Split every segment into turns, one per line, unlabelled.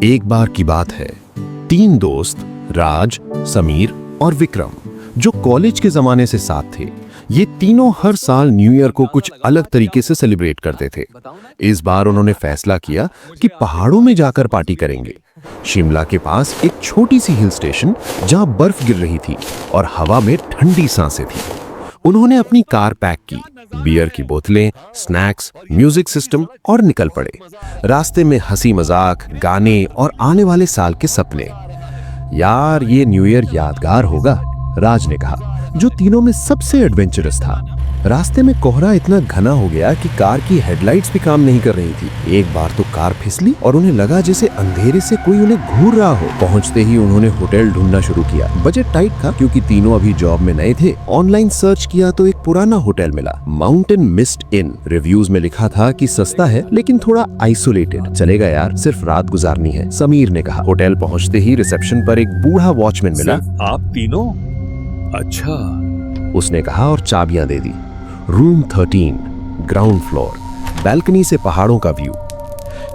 एक बार की बात है, तीन दोस्त राज, समीर और विक्रम जो कॉलेज के जमाने से साथ थे, ये तीनों हर साल न्यू ईयर को कुछ अलग तरीके से सेलिब्रेट करते थे। इस बार उन्होंने फैसला किया कि पहाड़ों में जाकर पार्टी करेंगे। शिमला के पास एक छोटी सी हिल स्टेशन जहां बर्फ गिर रही थी और हवा में ठंडी सांसें थी। उन्होंने अपनी कार पैक की, बियर की बोतलें, स्नैक्स, म्यूजिक सिस्टम और निकल पड़े। रास्ते में हंसी मजाक, गाने और आने वाले साल के सपने। यार ये न्यू ईयर यादगार होगा, राज ने कहा, जो तीनों में सबसे एडवेंचरस था। रास्ते में कोहरा इतना घना हो गया कि कार की हेडलाइट्स भी काम नहीं कर रही थी। एक बार तो कार फिसली और उन्हें लगा जैसे अंधेरे से कोई उन्हें घूर रहा हो। पहुंचते ही उन्होंने होटल ढूंढना शुरू किया। बजट टाइट था क्योंकि तीनों अभी जॉब में नए थे। ऑनलाइन सर्च किया तो एक पुराना होटल मिला, माउंटेन मिस्ट इन। रिव्यूज में लिखा था कि सस्ता है लेकिन थोड़ा आइसोलेटेड। चलेगा यार, सिर्फ रात गुजारनी है, समीर ने कहा। होटल पहुंचते ही रिसेप्शन पर एक बूढ़ा वॉचमैन मिला।
आप तीनों? अच्छा,
उसने कहा और चाबियां दे दी। रूम 13, ग्राउंड फ्लोर, बैल्कनी से पहाड़ों का व्यू।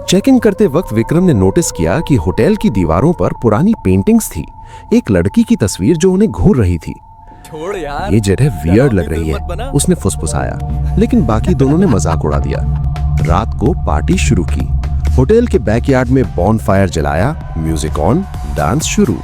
चेक इन करते वक्त विक्रम ने नोटिस किया कि होटल की दीवारों पर पुरानी पेंटिंग्स थी। एक लड़की की तस्वीर जो उन्हें घूर रही थी।
छोड़ यार,
ये जगह वियर्ड लग रही है, उसने फुसफुसाया, लेकिन बाकी दोनों ने मजाक उड़ा दिया। रात को पार्टी शुरू की। होटल के बैकयार्ड में बॉनफायर जलाया, म्यूजिक ऑन, डांस शुरू।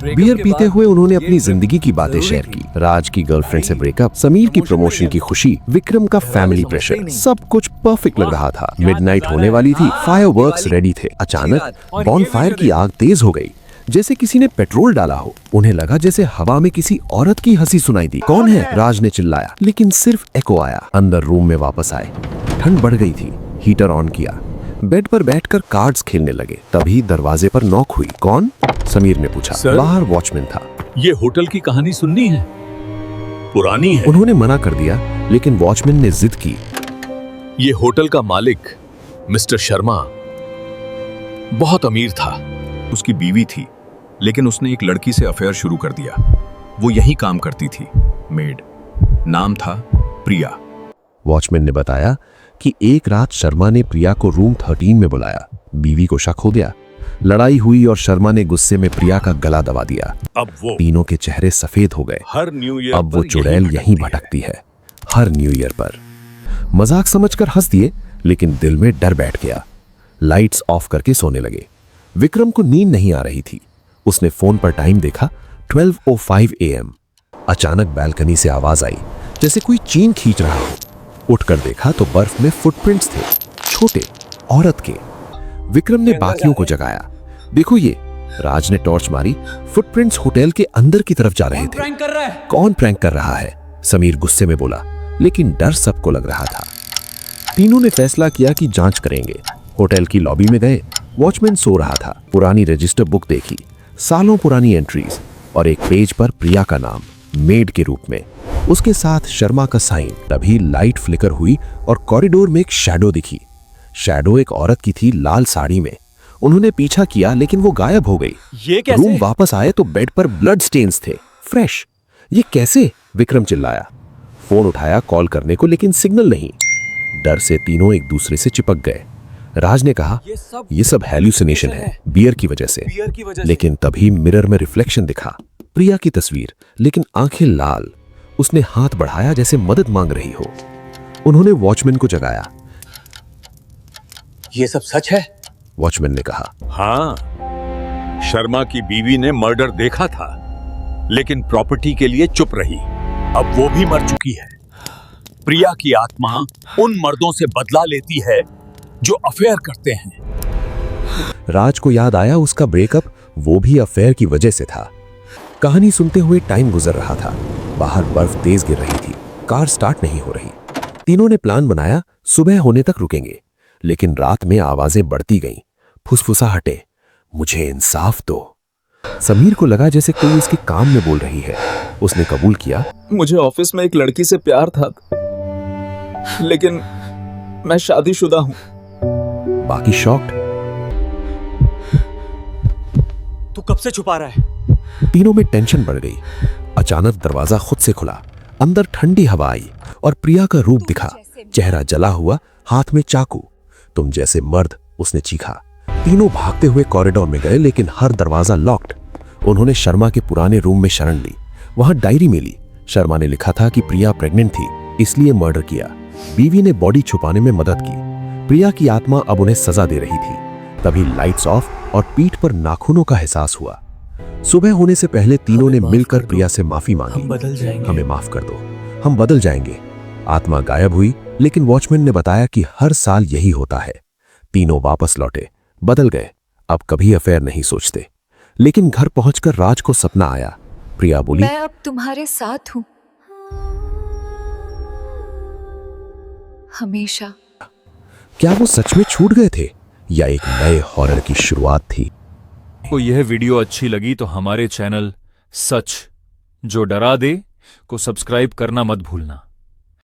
बियर पीते हुए उन्होंने अपनी जिंदगी की बातें शेयर की। राज की गर्लफ्रेंड से ब्रेकअप, समीर की प्रमोशन की खुशी, विक्रम का फैमिली प्रेशर, सब कुछ परफेक्ट लग रहा था। मिडनाइट होने वाली थी, फायरवर्क्स रेडी थे। अचानक बॉनफायर की आग तेज हो गई, जैसे किसी ने पेट्रोल डाला हो। उन्हें लगा जैसे हवा में किसी औरत की हंसी सुनाई दी। कौन है? राज ने चिल्लाया, लेकिन सिर्फ एको आया। अंदर रूम में वापस आए। ठंड बढ़ गई थी। हीटर ऑन किया, बेड पर बैठकर कार्ड्स खेलने लगे। तभी दरवाजे पर नॉक हुई। कौन? समीर ने पूछा। बाहर वॉचमैन था।
ये होटल की कहानी सुननी है, पुरानी है।
उन्होंने मना कर दिया, लेकिन वॉचमैन ने जिद की।
ये होटल का मालिक मिस्टर शर्मा बहुत अमीर था।
उसकी बीवी थी, लेकिन उसने एक लड़की से अफेयर शुरू कर दिया। वो यहीं काम करती थी, मेड। नाम था प्रिया।
वॉचमैन ने बताया कि एक रात शर्मा ने प्रिया को रूम 13 में बुलाया। बीवी को शक हो गया। लड़ाई हुई और शर्मा ने गुस्से में प्रिया का गला दबा दिया।
अब वो
तीनों के चेहरे सफेद हो गए।
हर न्यू ईयर
अब वो चुड़ैल यहीं भटकती है, हर न्यू ईयर पर। मजाक समझकर हंस दिए, लेकिन दिल में डर बैठ गया। लाइट्स ऑफ करके सोने लगे। विक्रम को नींद नहीं आ रही थी। उसने फोन पर टाइम देखा, 12:05 AM। अचानक बैल्कनी से आवाज आई, जैसे कोई चेन खींच रहा हो। उठकर देखा तो बर्फ में फुटप्रिंट्स थे, छोटे, औरत के। विक्रम ने बाकियों को जगाया। देखो ये। राज ने टॉर्च मारी। फुटप्रिंट्स होटल के अंदर की तरफ जा रहे थे। कौन प्रैंक कर रहा है? समीर गुस्से में बोला, लेकिन डर सबको लग रहा था। तीनों ने फैसला किया कि जांच करेंगे। होटल की लॉबी में गए। वॉचमैन सो रहा था। पुरानी रजिस्टर बुक देखी, सालों पुरानी एंट्रीज, और एक पेज पर प्रिया का नाम, मेड के रूप में, उसके साथ शर्मा का साइन। तभी लाइट फ्लिकर हुई और कॉरिडोर में एक शैडो दिखी। शैडो एक औरत की थी, लाल साड़ी में। उन्होंने पीछा किया, लेकिन वो गायब हो गई।
ये कैसे?
रूम वापस आए तो बेड पर ब्लड स्टेन्स थे, फ्रेश। ये कैसे? विक्रम चिल्लाया। फोन उठाया कॉल करने को, लेकिन सिग्नल नहीं। डर से तीनों एक दूसरे से चिपक गए। राज ने कहा, ये सब हैल्यूसिनेशन है, बियर की वजह से। लेकिन तभी मिरर में रिफ्लेक्शन दिखा, प्रिया की तस्वीर, लेकिन आंखें लाल। उसने हाथ बढ़ाया जैसे मदद मांग रही हो। उन्होंने वॉचमैन को जगाया।
ये सब सच है?
वॉचमैन ने कहा।
हाँ, शर्मा की बीवी ने मर्डर देखा था, लेकिन प्रॉपर्टी के लिए चुप रही। अब वो भी मर चुकी है। प्रिया की आत्मा उन मर्दों से बदला लेती है जो अफेयर करते हैं।
राज को याद आया उसका ब्रेकअप वो भी अफेयर की वजह से था। कहानी सुनते हुए टाइम गुजर रहा था। बाहर बर्फ तेज गिर रही थी। कार स्टार्ट नहीं हो रही। तीनों ने प्लान बनाया, सुबह होने तक रुकेंगे। लेकिन रात में आवाजें बढ़ती गईं, फुसफुसाहटें। मुझे इंसाफ दो। समीर को लगा जैसे कोई उसके कान में बोल रही है। उसने कबूल किया,
मुझे ऑफिस में एक लड़की से प्यार था, लेकिन मैं शादीशुदा हूं।
बाकी शॉक्ड।
तू कब से छुपा रहा है?
तीनों में टेंशन बढ़ गई। अचानक दरवाजा खुद से खुला। अंदर ठंडी हवा आई और प्रिया का रूप दिखा, चेहरा जला हुआ, हाथ में चाकू। तुम जैसे मर्द, उसने चीखा। तीनों भागते हुए कॉरिडोर में गए, लेकिन हर दरवाजा लॉक्ड। उन्होंने शर्मा के पुराने रूम में शरण ली। वहां डायरी मिली। शर्मा ने लिखा था कि प्रिया प्रेग्नेंट थी, इसलिए मर्डर किया। बीवी ने बॉडी छुपाने में मदद की। प्रिया की आत्मा अब उन्हें सजा दे रही थी। तभी लाइट्स ऑफ और पीठ पर नाखूनों का एहसास हुआ। सुबह होने से पहले तीनों ने मिलकर प्रिया से माफी मांगी।
हम बदल जाएंगे।
हमें माफ कर दो, हम बदल जाएंगे। आत्मा गायब हुई, लेकिन वॉचमैन ने बताया कि हर साल यही होता है। तीनों वापस लौटे, बदल गए, अब कभी अफेयर नहीं सोचते। लेकिन घर पहुंचकर राज को सपना आया। प्रिया बोली,
मैं अब तुम्हारे साथ हूं, हमेशा।
क्या वो सच में छूट गए थे या एक नए हॉरर की शुरुआत थी?
को यह वीडियो अच्छी लगी तो हमारे चैनल सच जो डरा दे को सब्सक्राइब करना मत भूलना।